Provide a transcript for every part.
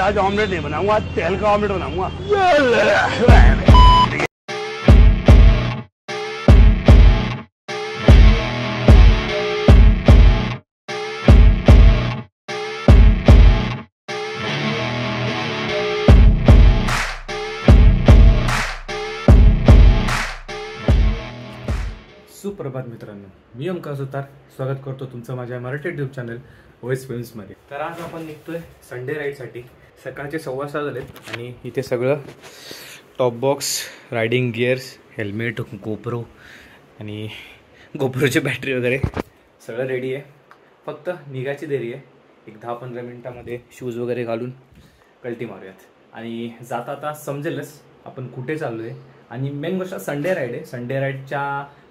आज ऑमलेट नहीं बनाऊंगा, आज तेल का ऑमलेट बनाऊंगा। सुप्रभात मित्रांनो, मी ओमकार सुतार स्वागत करतो तुमचं माझ्या मराठी यूट्यूब चॅनल ओएस फिल्म्समध्ये। तर आज आपण निघतोय संडे राईडसाठी। सकाळचे 7:15 झालेत आणि इथे सगळं top box, riding gears, helmet, GoPro आणि गोप्रोची बॅटरी वगैरे सगळं रेडी आहे। फक्त निघायची देरी आहे। एक 10-15 मिनिटामध्ये शूज वगैरे घालून कल्टी मारूयात आणि जाता आता समजेलच आपण कुठे चाललो आहे। आणि मेन गोष्ट संडे राईड आहे। संडे राईडच्या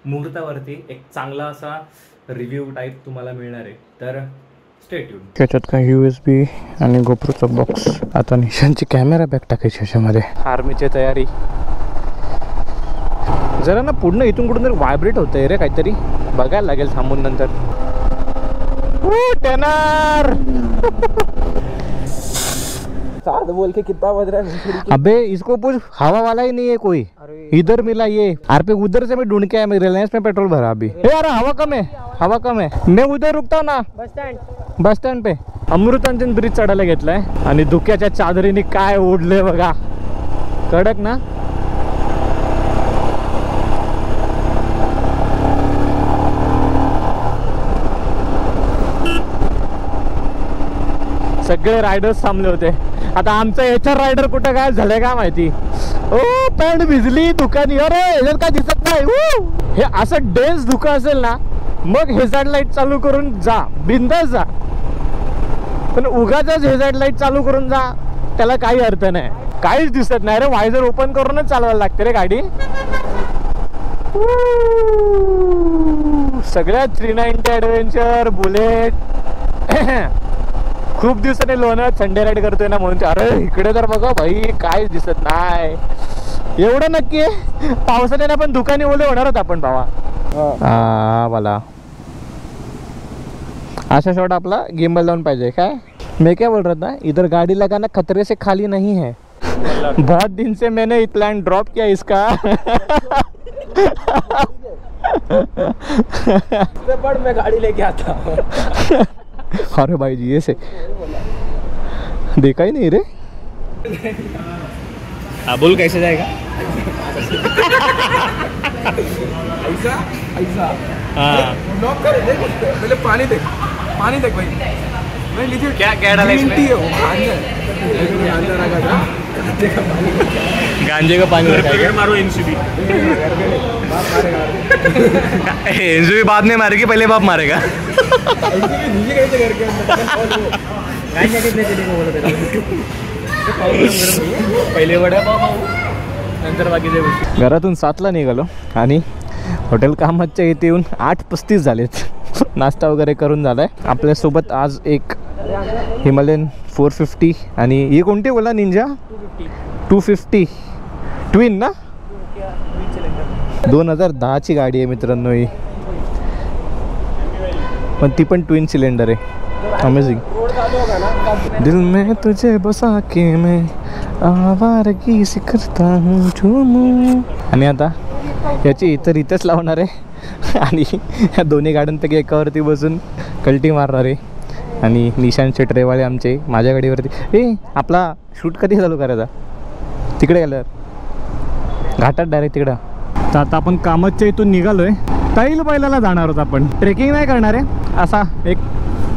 मुहूर्तावरती एक चांगला असा रिव्ह्यू टाईप तुम्हाला मिळणार आहे, तर स्टे ट्यून। त्याच्यात काही USB आणि गोप्रोचा बॉक्स। आता निशांची कॅमेरा बॅग टाकायची ह्याच्यामध्ये। आर्मीची तयारी जरा ना पूर्ण इथून कुठून तरी व्हायब्रेट होतंय रे, काहीतरी बघायला लागेल थांबून नंतर। टेनर बोल के कितना बज रहा है? अबे इसको पूछ, हवा वाला ही नहीं है कोई। इधर मिला ये आरपे, उधर से मैं ढूंढ के आया, मैं रिलायंस में पेट्रोल भरा अभी। यार हवा कम है, हवा कम है। मैं उधर रुकता हूँ ना बस स्टँड पे। अमृतांजन ब्रिज चढायला घेतलाय आणि धुक्याच्या चादरीने काय ओढले बघा, कडक ना। सगळे रायडर्स थांबले होते। आता आमचं HR रायडर कुठं काय झालंय का माहिती। ओ पॅन्ट भिजली, धुकानी, अरे ह्याच्यात काय दिसत नाही। हे असं डेन्स धुका असेल ना, मग हेजार्ड लाईट चालू करून जा, बिंदास जा। पण उगाचच हेजार्ड लाईट चालू करून जा, त्याला काही अर्थ नाही, काहीच दिसत नाही रे। वायझर ओपन करूनच चालवायला लागते रे गाडी। सगळ्यात 390 ॲडव्हेंचर, बुलेट। खूप दिवसाने लोणावळ्यात संडे राईड करतोय ना, म्हणून अरे इकडे तर बघा भाई काहीच दिसत नाही। एवढं नक्की आहे पावसाने पण दुकाने ओले होणार होत आपण भावा। हा मला अशा शॉट आपला गिम्बल लावून पाहिजे काय। मैं क्या बोल रहा था, इधर गाड़ी लगाना खतरे से खाली नहीं है। बहुत दिन से मैंने प्लान ड्रॉप किया इसका। मैं गाड़ी लेके आता हूँ। अरे भाई जी, ये से देखा ही नहीं रे। बोल कैसे जाएगा? ऐसा ऐसा हाँ लॉक कर दे, पहले पानी देख, पानी देख भाई। मैं लीजिए क्या क्या डाला इसमें? गांजा रखा था, गांजे का पानी मारो। एनसीबी एनसीबी बाद में मारेगी, पहले बाप मारेगा। पहिले वडापाव नंतर बाकीच्या गोष्टी। घरातून 7ला निघालो आणि हॉटेल कामाच्या इथे येऊन 8:35 झालेत। नाश्ता वगैरे करून झालाय। आपल्यासोबत आज एक हिमालयन 450 आणि ही कोणती बोला, निंजा 250 ट्विन ना, 2010ची गाडी आहे मित्रांनो ही, पण ती पण ट्विन सिलेंडर आहे। अमेझिंग। दिल में तुझे बसा के मैं आवारगी सी करता हूँ झूमू। आणि आता याची इतर इथंच लावणार आहे आणि ह्या दोन्ही गाड्यांपैकी एकावरती बसून कल्टी मारणार आहे। आणि निशांत शेटरेवाळे आमचे माझ्या गाडीवरती। आपला शूट कधी चालू करायचा? तिकडे गेल्यावर घाटात डायरेक्ट तिकडं। तर आता आपण कामाच्या इथून निघालोय, तैल बैलाला जाणार आहोत आपण। ट्रेकिंग नाही करणार आहे, असा एक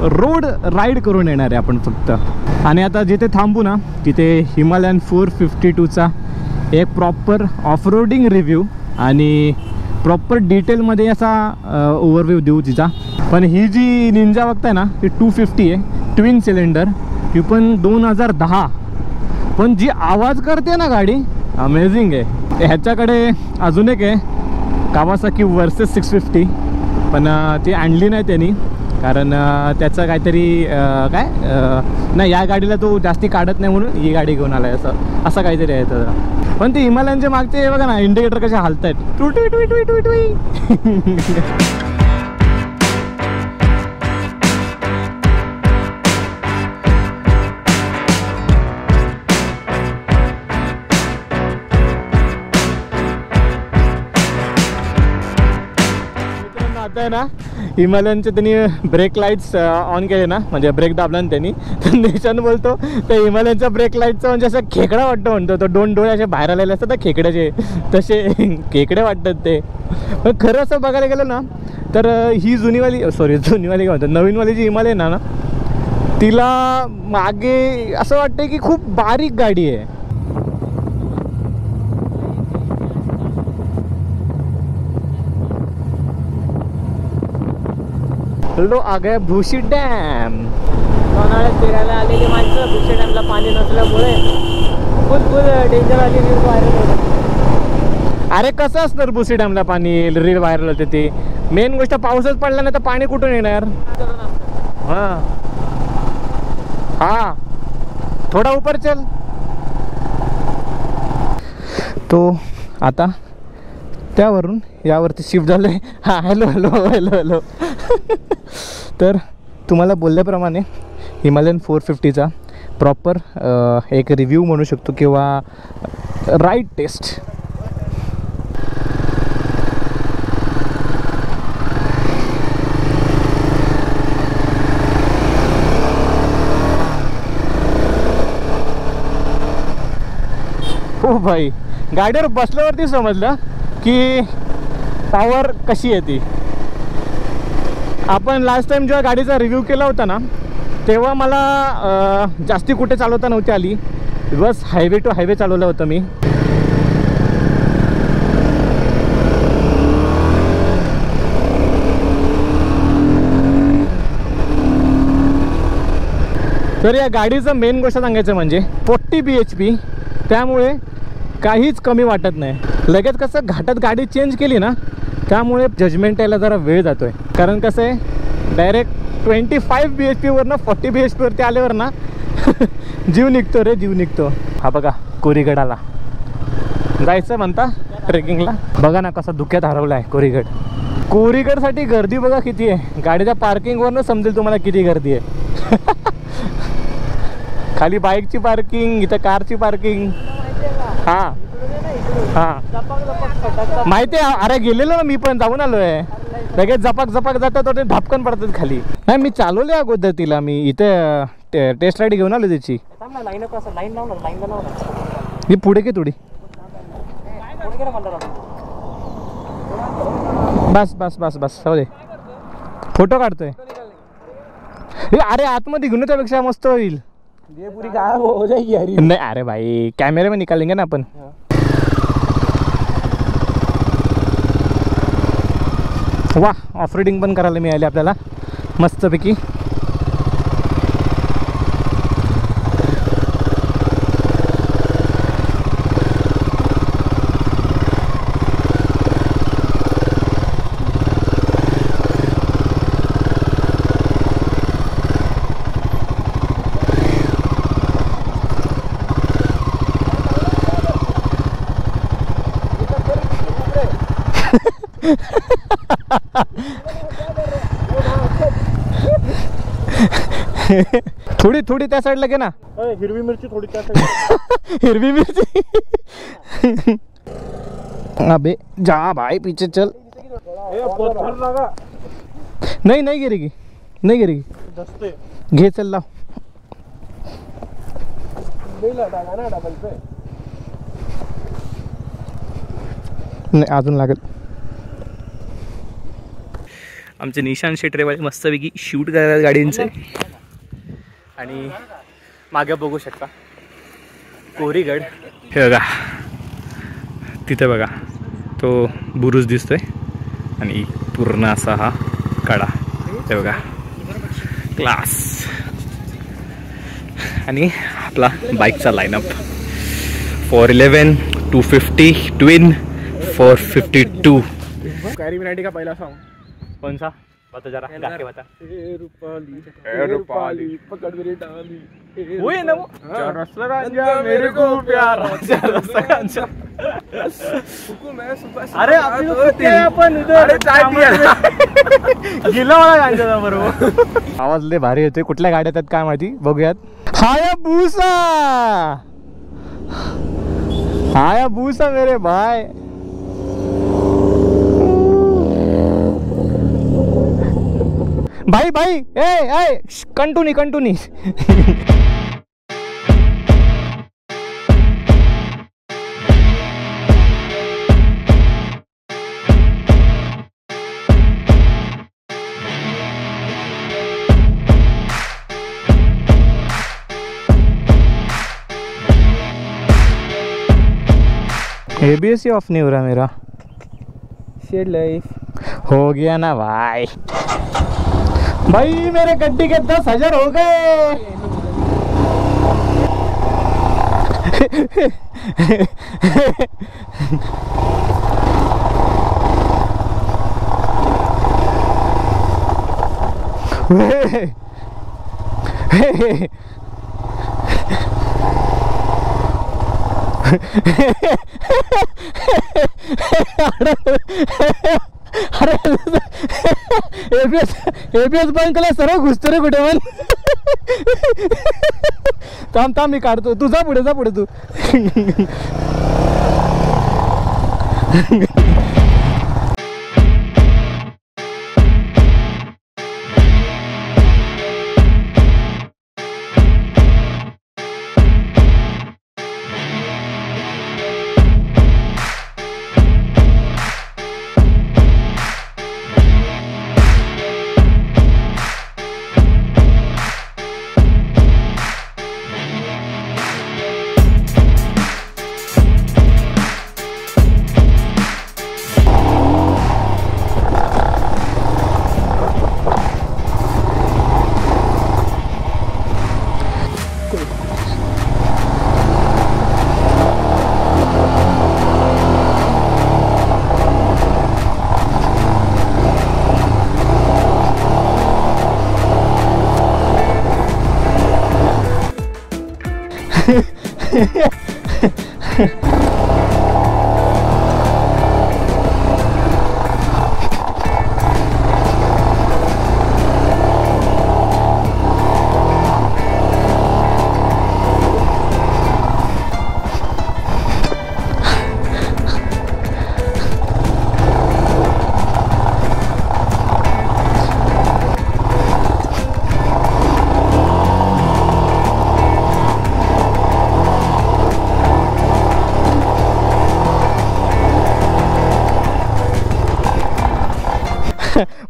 रोड राईड करून येणार आहे आपण फक्त। आणि आता जिथे थांबू ना तिथे हिमालयन 452चा एक प्रॉपर ऑफरोडिंग रिव्ह्यू आणि प्रॉपर डिटेलमध्ये असा ओव्हरव्ह्यू देऊ तिचा। पण ही जी निंजा बघताय ना ती 250 आहे, ट्विन सिलेंडर, ती पण 2010। पण जी आवाज करते ना गाडी, अमेझिंग आहे। ह्याच्याकडे अजून एक आहे कावासाकी वर्सेस 650, पण ती आणली नाही त्यांनी, कारण त्याचं काहीतरी काय नाही, या गाडीला तो जास्ती काढत नाही म्हणून ही गाडी घेऊन आलाय, असं काहीतरी आहे त्याचं। पण ते हिमालयनचे मागचे बघा ना इंडिकेटर कसे हालतायत, टुई टुई टुई टुई टुई। आहे ना, हिमालयनचे त्यांनी ब्रेक लाईट्स ऑन केले ना, म्हणजे ब्रेक दाबला ना त्यांनी, तर निशान बोलतो त्या हिमालयनच्या ब्रेक लाईटचं म्हणजे असं खेकडा वाटतं म्हणतो तो. दोन डोळे असे बाहेर आलेले असतात ना खेकड्याचे, तसे खेकडे वाटतात ते. पण खरं असं बघायला गेलं ना तर ही जुनीवाली काय म्हणतात, नवीनवाली जी हिमालयन आहे ना, तिला मागे असं वाटतं की खूप बारीक गाडी आहे. लो आ गया भूशी डॅम. लोणावळ्यात फिरायला आलेली माणसं भुसे डॅमला पाणी नसल्यामुळे फुल डेंजर आली व्हायरल होतं. अरे कसं असणार भुशी डॅमला पाणी रील व्हायरल होते ते. मेन गोष्ट पाऊसच पडला नाही तर पाणी कुठून येणार. हां हां थोडा ऊपर चल. तो आता त्यावरून यावरती शिफ्ट झालो आहे. हां हॅलो हॅलो हॅलो हॅलो. तर तुम्हाला बोलल्याप्रमाणे हिमालयन 450चा प्रॉपर एक रिव्ह्यू म्हणू शकतो किंवा राईड टेस्ट. हो भाई, गाडीवर बसल्यावरती समजलं की पॉवर कशी येते. आपण लास्ट टाइम जेव्हा गाडीचा रिव्ह्यू केला होता ना, तेव्हा मला जास्ती कुठे चालवता नव्हती आली. बस हायवे टू हायवे चालवलं होतं मी. तर या गाडीचं मेन गोष्ट सांगायचं म्हणजे 40 bhp, त्यामुळे काहीच कमी वाटत नाही. लगेच कसं घाटात गाडी चेंज केली ना, त्यामुळे जजमेंट यायला जरा वेळ जातोय. कारण कसं आहे, डायरेक्ट 25 bhp वरनं 40 bhp वरती आल्यावर ना जीव निघतो रे, जीव निघतो. हा बघा कोरीगडाला जायचं म्हणता ट्रेकिंगला. बघा ना कसा धुक्यात हरवला आहे कोरीगड. कोरीगडसाठी गर्दी बघा किती आहे. गाडीच्या पार्किंगवरनं समजेल तुम्हाला किती गर्दी आहे. खाली बाईकची पार्किंग, इथं कारची पार्किंग. हां हां माहिती आहे. अरे गेलेलो ना मी पण, जाऊन आलो आहे. लगेच झपाक झपाक जातात ते धपकन पडतात खाली. नाही मी चालवले अगोदर तिला. मी इथे टेस्ट राईड घेऊन आलो त्याची. मी पुढे की थोडी बस बस बस बस जाऊ दे. फोटो काढतोय. अरे आतमध्ये घेऊन त्यापेक्षा मस्त होईल. ये पूरी गायब हो जाएगी यार. नहीं अरे भाई कैमरे में निकालेंगे ना अपन. वाह ऑफ रोडिंग पण करायला मिळाली आपल्याला मस्तपैकी. थोडी थोडी त्या साईडला घे ना. हिरवी मिरची थोडी त्या साईड. हिरवी मिरची. अबे जा भाई पीछे चल. नहीं नहीं गिरेगी, नहीं गिरेगी. घे चल लाव. नाही अजून लागेल. आमचे निशान शेटरेवाले मस्तपैकी शूट करतात गाडींचे. आणि मागे बघू शकता कोरीगड. हे बघा तिथे बघा तो बुरुज दिसतोय आणि पूर्ण असा हा कडा. हे बघा क्लास. आणि आपला बाईकचा लाईनअप 411, 250 ट्विन, 452. कैरी मिनाटी का पहला सॉन्ग कौन सा बता जरा गा के बता. रूपाली पकड़ मेरी डाली. वो है ना वो रसला गांजा मेरे को प्यारा. रसगांजा. मैं सुबह अरे आपली लोक कुठे आहे आपण इथे. अरे चाय पियाला गेला मला गांजाचा बरोबर. आवाज लय भारी येतोय. कुठल्या गाड्या आहेत काय माहिती, बघूयात. हायाबुसा, हायाबुसा मेरे भाई. भाई भाई ए कंटिन्यू कंटिन्यू. ABS ही ऑफ नहीं हो रहा मेरा. शेड लाइफ हो गया ना भाई. भाई मेरे गड्डी के 10,000 हो गए. अरे एबीएस बंद केला सर्व घुसतो रे कुठे पण. थांब मी काढतो. तू जा पुढे तू.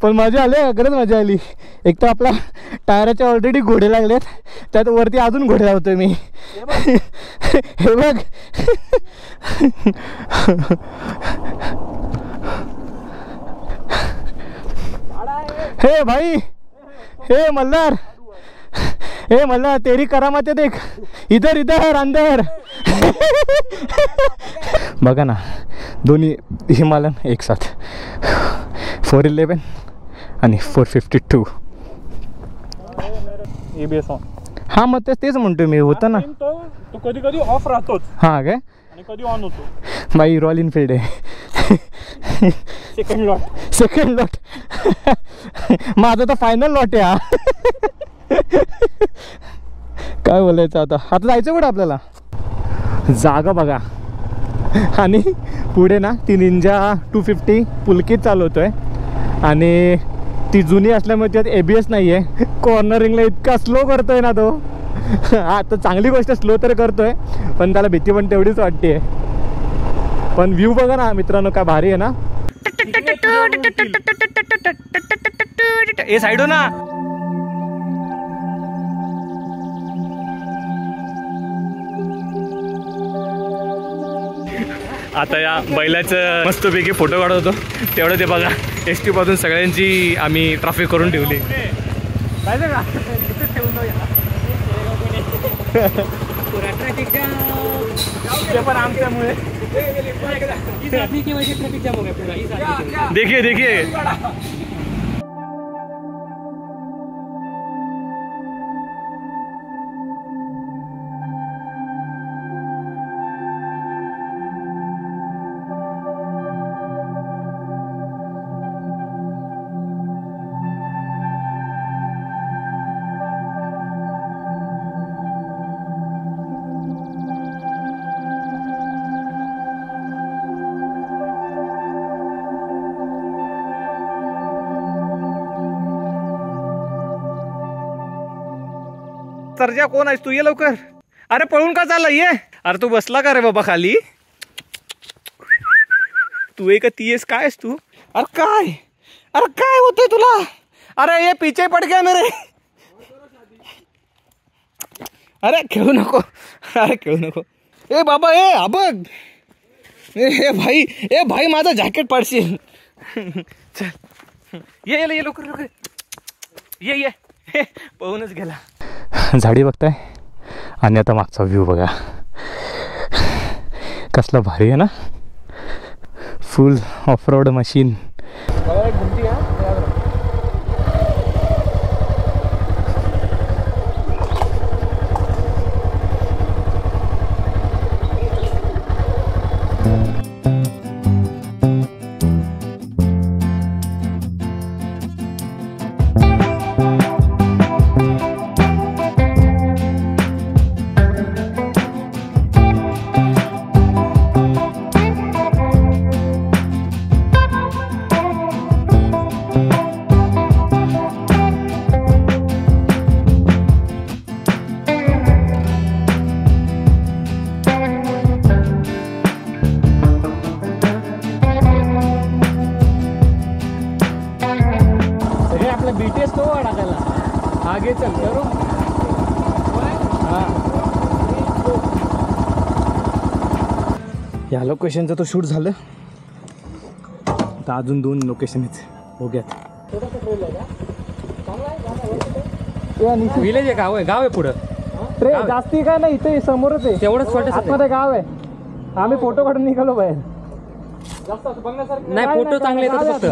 पण मजा आली. खरंच मजा आली. एक तर आपला टायराचे ऑलरेडी घोडे लागलेत, त्यात वरती अजून घोडे लावतोय मी. हे बघ. हे भाई, हे मल्हार, हे मल्हार तेरी करामत है देख. इधर इधर अंदर. बघा ना, दोन्ही हिमालयन एक साथ. 411 आणि 452. ABS on. हा मग तेच म्हणतोय मी. होतं ना तो कधी कधी ऑफ राहतोच हा काय. आणि कधी ऑन होतो. बाई रॉयल इनफिल्ड आहे. Second lot. माझा तर फायनल लॉट आहे हा. काय बोलायचं आता जायचं कुठं आपल्याला. जागा बघा. आणि पुढे ना ती निंजा 250 पुलकीत चालवतोय आणि ती जुनी असल्यामुळे त्यात ABS नाही आहे. कॉर्नरिंगला इतका स्लो करतोय ना तो. आता चांगली गोष्ट स्लो तर करतोय, पण त्याला भीती पण तेवढीच वाटते. पण व्ह्यू बघा ना मित्रांनो, काय भारी आहे ना. ए साइड हो ना. आता या बैलाचं मस्तपैकी फोटो काढत होतो, तेवढं ते बघा ST पासून सगळ्यांची आम्ही ट्रॅफिक करून ठेवली. पण आमच्यामुळे देखिए देखिए. सर्जा कोण आहेस तू? ये लवकर. अरे पळून का चालला? ये. अरे तू बसला का रे बाबा खाली? तू एक ती आहेस काय आहेस तू? अरे काय होतंय तुला? अरे ये पीछे पड गया मेरे. अरे खेळू नको. अरे खेळू नको. ए बाबा ए अबग. ए भाई माझं जॅकेट पडशील. चल ये लवकर. ये पळूनच गेला. झाडी बघताय आणि आता मागचा व्ह्यू बघा कसला भारी आहे ना. Full of road machine. BTS तो टाकायला आगे चल करू. या लोकेशनचं तो शूट झालं. आता अजून 2 लोकेशन आहेत बघूयात. विलेज आहे गाव आहे पुढं. ट्रेन जास्ती काय नाही इथे समोरच आहे. तेवढंच छोटं आतमध्ये गाव आहे. आम्ही फोटो काढून निघालो बाहेर. नाही फोटो चांगले येतात फक्त.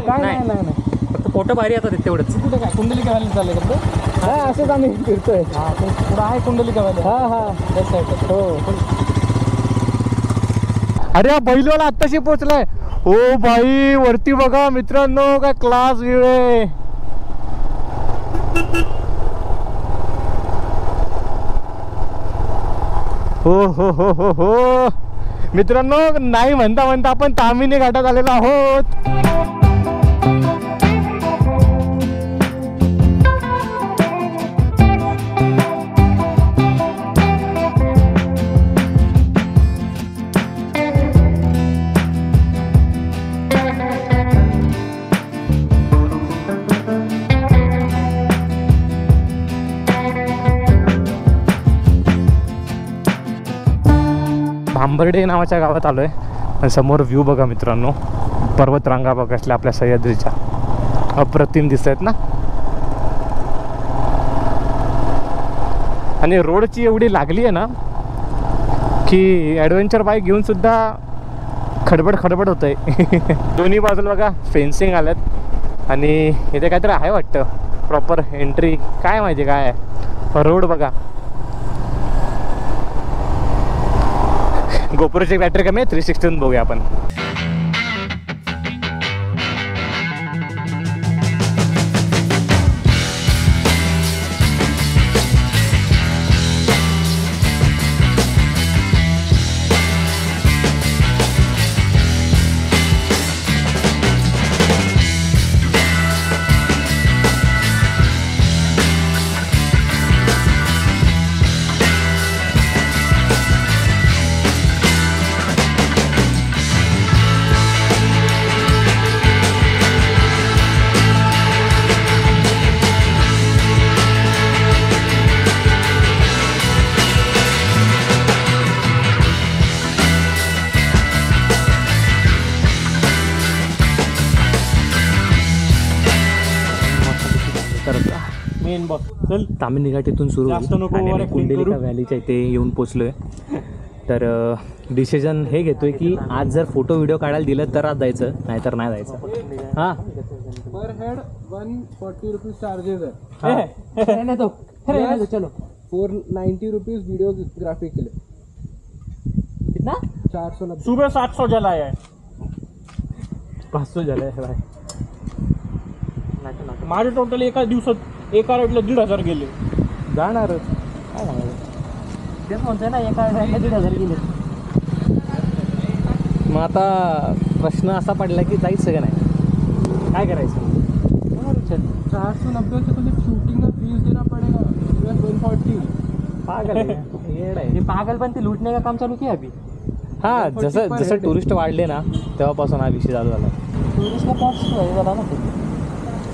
काय नाही फक्त फोटो भारी येतात तेवढंच. कुठे काय कुंडलिका व्हॅली चालले का? हा असेच आम्ही फिरतोय. पुढं आहे कुंडलिका व्हॅली. हा हो. अरे बैलवाला आत्ताशी पोहोचलाय. ओ भाई वरती बघा मित्रांनो काय क्लास व्ह्यू आहे. हो मित्रांनो नाही म्हणता आपण तामिनी घाटात आलेलो आहोत. भांबर्डे नावाच्या गावात आलो आहे. समोर व्ह्यू बघा मित्रांनो. पर्वतरांगा बघा असल्या आपल्या सह्याद्रीच्या अप्रतिम दिसत आहेत ना. आणि रोडची एवढी लागली आहे ना की ॲडव्हेंचर बाईक घेऊन सुद्धा खडबड होत आहे. दोन्ही बाजूला बघा फेन्सिंग आल्यात आणि इथे काहीतरी आहे वाटतं प्रॉपर एंट्री. काय माहिती काय आहे. रोड बघा. गोप्रोची बॅटरी कमी आहे. 360 बघूया आपण. मेन बघ चल. तामिनी घाट इथून सुरू जास्त नको आणि over आम्ही acting कुंडलिका करू. व्हॅलीच्या इथे येऊन पोचलोय. तर डिसिजन हे घेतोय की आज जर फोटो व्हिडिओ काढायला दिलं तर आज जायचं नाहीतर नाही जायचं. हां पर हेड 140 रुपीज चार्जेस है. चलो 490 रुपीज वीडियोग्राफी के लिए. कितना? 490. सुबह 700 जलाया है. 500 झालं भाई. माझे टोटल एका दिवसात एका राईडला 1,500 गेले. जाणारच. तेच म्हणतोय ना एका 1,500 गेले. मग आता प्रश्न असा पडला की जायचं का नाही. काय करायचं? 490 से तुझे शूटिंग में फीस देना पड़ेगा. पागल आहे, येड आहे. ये पागल पण ते लूटने का काम चालू किया अभी हा जसं जसं टुरिस्ट वाढले ना तेव्हापासून हा विषय चालू झाला. टुरिस्टला टॅक्स झाला ना ते.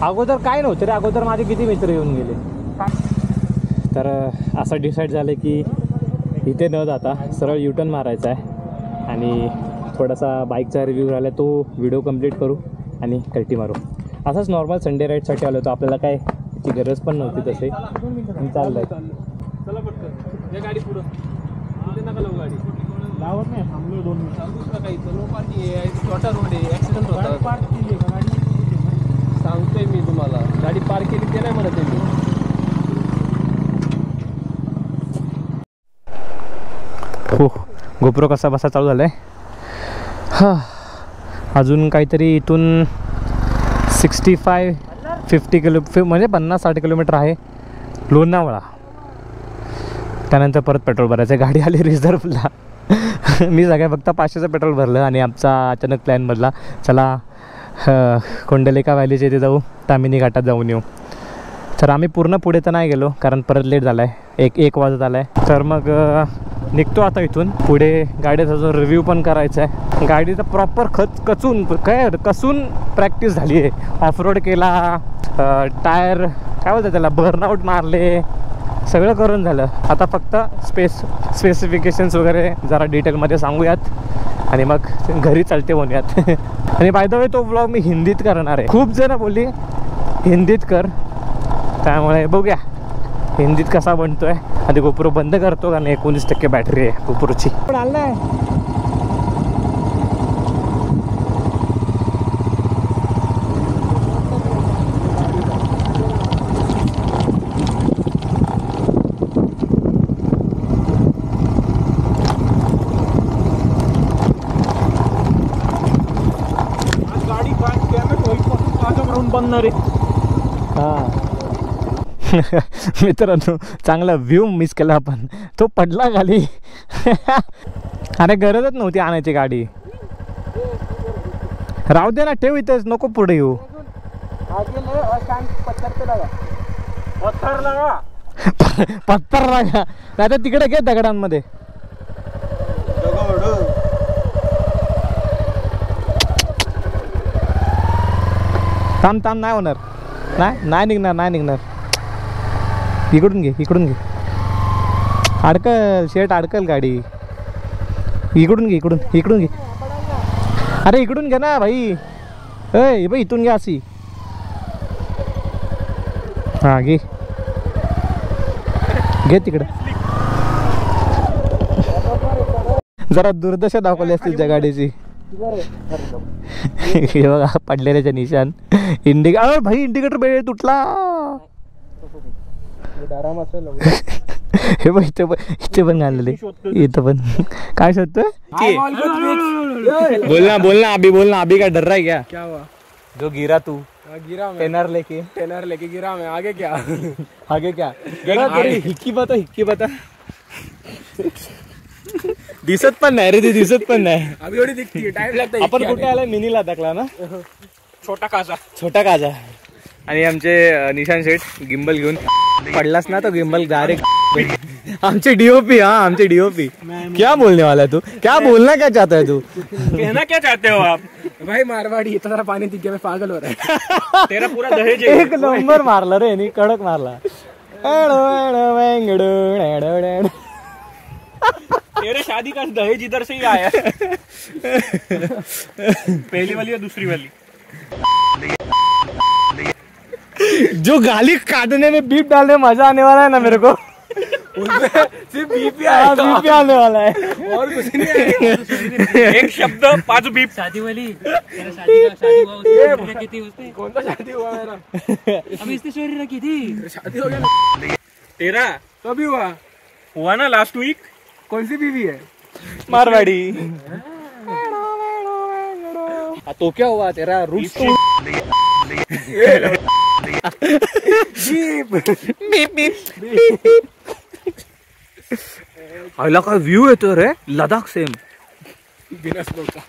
अगोदर काय नव्हतं रे, अगोदर माझे किती मित्र येऊन गेले. तर असं डिसाईड झालं की इथे न जाता सरळ युटर्न मारायचा आहे आणि थोडासा बाईकचा रिव्ह्यू राहिला तो व्हिडिओ कंप्लीट करू आणि कल्टी मारू. असंच नॉर्मल संडे राईडसाठी आलो होतो, आपल्याला काय ची गरज पण नव्हती तसे. चाललं आहे चला पटकन गाडी पुढं नका लावू गाडी लावत नाही थांबलो 2 मिनिट दुसरं काही नो पार्टी आहे छोटा रोड आहे ॲक्सिडेंट होता पार्क केली का गाडी सांगतोय मी तुम्हाला गाडी पार्क केली ते नाही म्हणत मी. हो गोप्रो कसा बसा चालू झाला आहे. हां अजून काहीतरी इथून 65-50 म्हणजे 50-60 किलोमीटर आहे लोणावळा. त्यानंतर परत पेट्रोल भरायचं. गाडी आली रिझर्वला. मी सगळ्या फक्त 500चं पेट्रोल भरलं आणि आमचा अचानक प्लॅन बदला. चला कोंडलेका व्हॅलीच्या इथे जाऊ, तामिनी घाटात जाऊन येऊ. तर आम्ही पूर्ण पुढे तर नाही गेलो कारण परत लेट झाला आहे, 1 वाजत आला आहे. तर मग निघतो आता इथून पुढे. गाडीचा जो रिव्ह्यू पण करायचा आहे. गाडीचा प्रॉपर कसून प्रॅक्टिस झाली आहे. ऑफरोड केला, टायर काय बोलतात त्याला बर्नआउट मारले, सगळं करून झालं. आता फक्त स्पेसिफिकेशन्स वगैरे जरा डिटेलमध्ये सांगूयात आणि मग घरी चालते म्हणूयात. आणि बाय द वे तो ब्लॉग मी हिंदीत करणार आहे. खूप जण बोलली हिंदीत कर, त्यामुळे बघूया हिंदीत कसा बनतोय. आधी गोप्रो बंद करतो कारण 19% बॅटरी आहे गोप्रोची. पण आलं नाही गाडी कॅमेरा बनणार आहे. हां मित्रांनो चांगला व्ह्यू मिस केला आपण. तो पडला खाली. अरे गरजच नव्हती आणायची गाडी. राहू दे ना, ठेव इथेच, नको पुढे येऊ. पत्थर लागा नाही तर तिकडे घे दगडांमध्ये. थांब नाही होणार. नाही निघणार. इकडून घे अडकल शेट, अडकल गाडी. इकडून घे. अरे इकडून घे ना भाई. ए भाई इथून घे अशी. हां घे तिकडं. जरा दुर्दशा दाखवली असतील त्या गाडीची. हे बघा पडलेल्याच्या निशान. भाई इंडिकेटर बेळ तुटला. हे बघ इथे पण घाललेले. इथं पण काय शोधतोय. बोल ना अभी का डर रहा है क्या हुआ? जो गिरा तू गिरा मैं, टेनर लेके गिरा मैं. आगे क्या? हिक्की बता. दिसत पण नाही रे, ते दिसत पण नाही. अभी एवढी दिखती है, टाइम लगता है. आपण कुठे आलाय, मिनीला टाकला ना. छोटा काजा. आणि आमचे निशान शेठ गिम्बल घेऊन पडलास ना तो गिम्बल डायरेक्ट आमचे डीओपी. क्या बोलने वाला है तू? क्या बोलना क्या चाहता है तू? कहना क्या चाहते हो आप? भाई मारवाड़ी इतना सारा पानी दिख गया, मैं पागल हो रहा है. तेरा पूरा दहेज एक नंबर मारला रे नी, कडक मारला. तेरे शादी का दहेज इधर से ही आया. पहली वाली या दूसरी वाली? जो गाली काटने में बीप डालने में मजा आने वाला है ना मेरे को, सिर्फ बीपी आने वाला है और कुछ नहीं आएगा. एक शब्द 5 बीप. शादी वाली शादी हुआ उसने रखी थी उसने. कौन सा शादी हुआ मेरा? अभी इसने स्टोरी रखी थी. शादी हो गया तेरा कभी हुआ ना लास्ट वीक. कौन सी बीवी है? मारवाड़ी. तो क्या हुआ तेरा रूट्स तो आईला का व्यू येतो रे लद्दाख सेम. बिना स्नो का.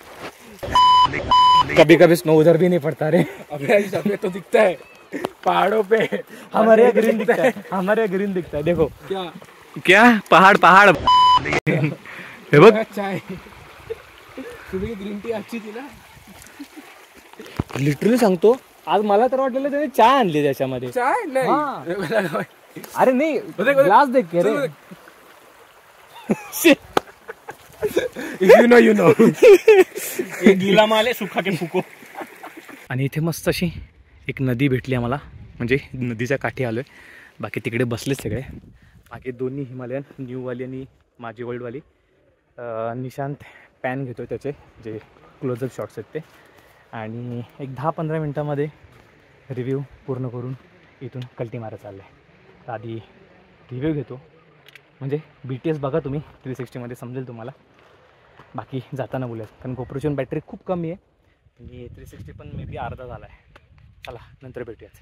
कभी स्नो उधर भी नहीं पड़ता रे. अबे सफेद तो दिखता है. पहाड़ों पे हमारे यहाँ ग्रीन दिखता है, हमारे यहाँ ग्रीन दिखता है, देखो क्या क्या पहाड़ पहाड़ हे बघ चाय तुम्ही ग्रीन टी अच्छी थी ना. लिटरली सांगतो आज मला तर वाटलेलं त्याने चाय आणली त्याच्यामध्ये. चाय हाँ. नाही अरे नाही ग्लास देख के रे. यू नो एक गिला माले सुखा के फुको. आणि इथे मस्त अशी एक नदी भेटली आम्हाला, म्हणजे नदीच्या काठी आलोय. बाकी तिकडे बसलेच सगळे. बाकी दोन्ही हिमालयन, न्यूवाली आणि माझी वर्ल्डवाली. निशांत पॅन घेतो त्याचे जे क्लोजअप शॉट्स आहेत ते. आणि एक 10-15 मिनटामध्ये रिव्ह्यू पूर्ण करून इथून कल्टी मारा चाललं आहे. तर आधी रिव्ह्यू घेतो, म्हणजे BTS बघा तुम्ही 360मध्ये समजेल तुम्हाला. बाकी जाताना बोलूयात, कारण गोप्रोची बॅटरी खूप कमी आहे आणि 360 पण मे बी अर्धा झाला आहे. चला नंतर भेटूयात.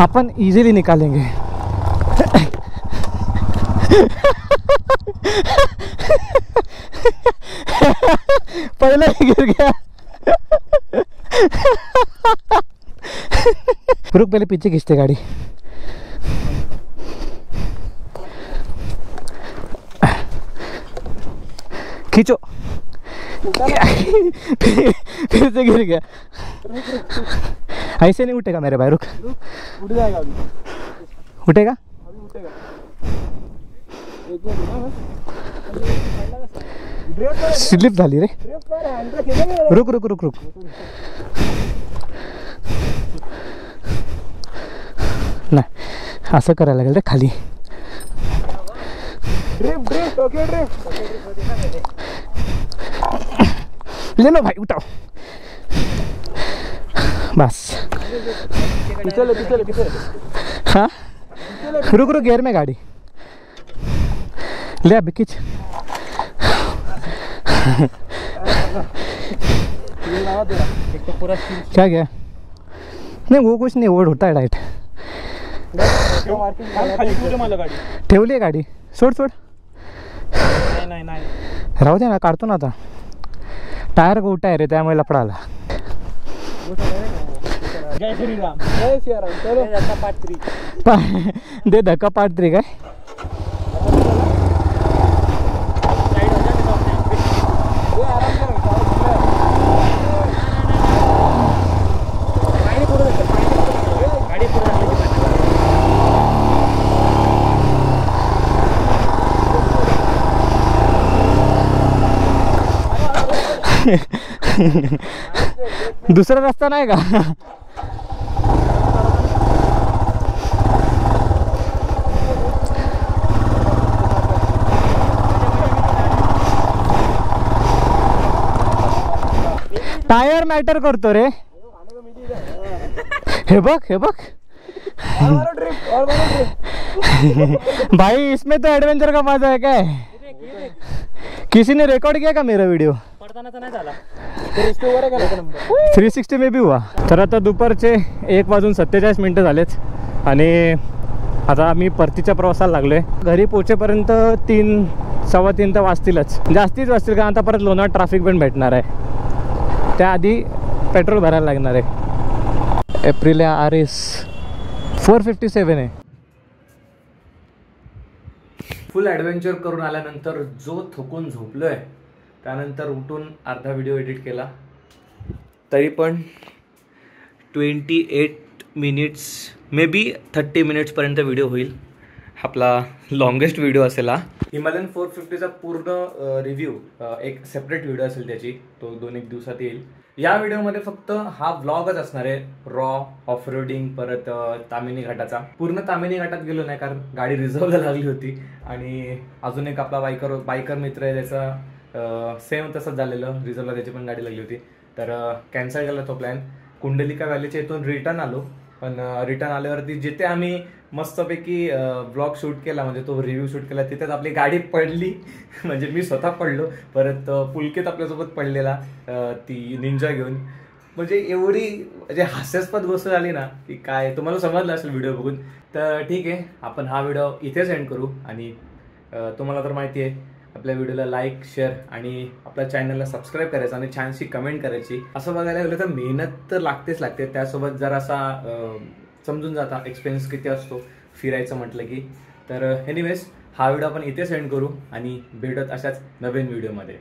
अपन इजीली निकालेंगे. पहले ही गिर गया. रुक, पहले पीछे खींचते गाड़ी. खींचो. फिर से गिर गया. ऐसे नहीं उठेगा मेरे भाई, रुक. उठ जाएगा अभी. उठेगा. अभी उठेगा. स्लिप झाली रे. रुक रुक रुक रुक. नाही असं करायला लागेल रे खाली. Drift okay drift. ले लो भाई, उठाओ बस. पिछले हाँ रुक रुक, गियर में गाड़ी ले. अभी खींच. क्या गया? नहीं वो कुछ नहीं, वो होता है डायरेक्ट. ठेवली आहे गाडी. सोड सोड. नाही राहू दे ना, काढतो ना आता. टायर गोटा आहे रे, त्यामुळे लफडा आला. जय श्रीराम. जय श्रीराम. चलो दे धक्का पाठ तरी काय. दुसरा रस्ता नाही का? टायर मॅटर करतो रे. हे बघ हे बघ भाई, इसमें तो एडवेंचर का मजा है. क्या है? किसी ने रिकॉर्ड किया का मेरा वीडियो? 360 में भी हुआ. तर आता दुपारचे 1:47 झालेत आणि आता आम्ही परतीच्या प्रवासाला लागलोय. घरी पोहोचेपर्यंत 3-3:15 तर वाजतीलच, जास्तीच वाजतील, कारण आता परत लोणार ट्रॅफिक पण भेटणार आहे. त्याआधी पेट्रोल भरायला लागणार आहे. एप्रिलिया RS 457 आहे. फुल ॲडव्हेंचर करून आल्यानंतर जो थकून झोपलोय, त्यानंतर उठून अर्धा व्हिडिओ एडिट केला. तरी पण 28 मिनिट्स मे बी 30 मिनिट्सपर्यंत व्हिडिओ होईल. आपला लॉंगेस्ट व्हिडिओ असेल हा. हिमालयन 450चा पूर्ण रिव्ह्यू एक सेपरेट व्हिडिओ असेल त्याची, तो 2-1 दिवसात येईल. या व्हिडिओमध्ये फक्त हा व्लॉगच असणार आहे, रॉ ऑफ रोडिंग, परत तामिनी घाटाचा. पूर्ण तामिनी घाटात गेलो नाही, कारण गाडी रिझर्वला लागली होती. आणि अजून एक आपला बायकर मित्र आहे, त्याचा सेम तसंच झालेलं, रिझर्वला त्याची पण गाडी लागली होती. तर कॅन्सल केला तो प्लॅन. कुंडलिका व्हॅलीच्या इथून रिटर्न आलो, पण रिटर्न आल्यावरती जिथे आम्ही मस्तपैकी ब्लॉग शूट केला, म्हणजे तो रिव्ह्यू शूट केला, तिथेच आपली गाडी पडली. म्हणजे मी स्वतः पडलो, परत पुलकेत आपल्यासोबत पडलेला ती निंजा घेऊन. म्हणजे एवढी म्हणजे हास्यास्पद गोष्ट झाली ना की काय तुम्हाला समजलं असेल व्हिडिओ बघून. तर ठीक आहे, आपण हा व्हिडिओ इथेच एंड करू. आणि तुम्हाला तर माहिती आहे आपल्या व्हिडिओला लाईक, शेअर आणि आपल्या चॅनलला सबस्क्राईब करायचं आणि छानशी कमेंट करायची. असं बघायला गेलं तर मेहनत तर लागतेच लागते, त्यासोबत जर असा समजून जाता एक्सपिरियन्स किती असतो फिरायचं म्हटलं की. तर एनिवेज हा व्हिडिओ आपण इथेच एंड करू आणि भेटत अशाच नवीन व्हिडिओमध्ये.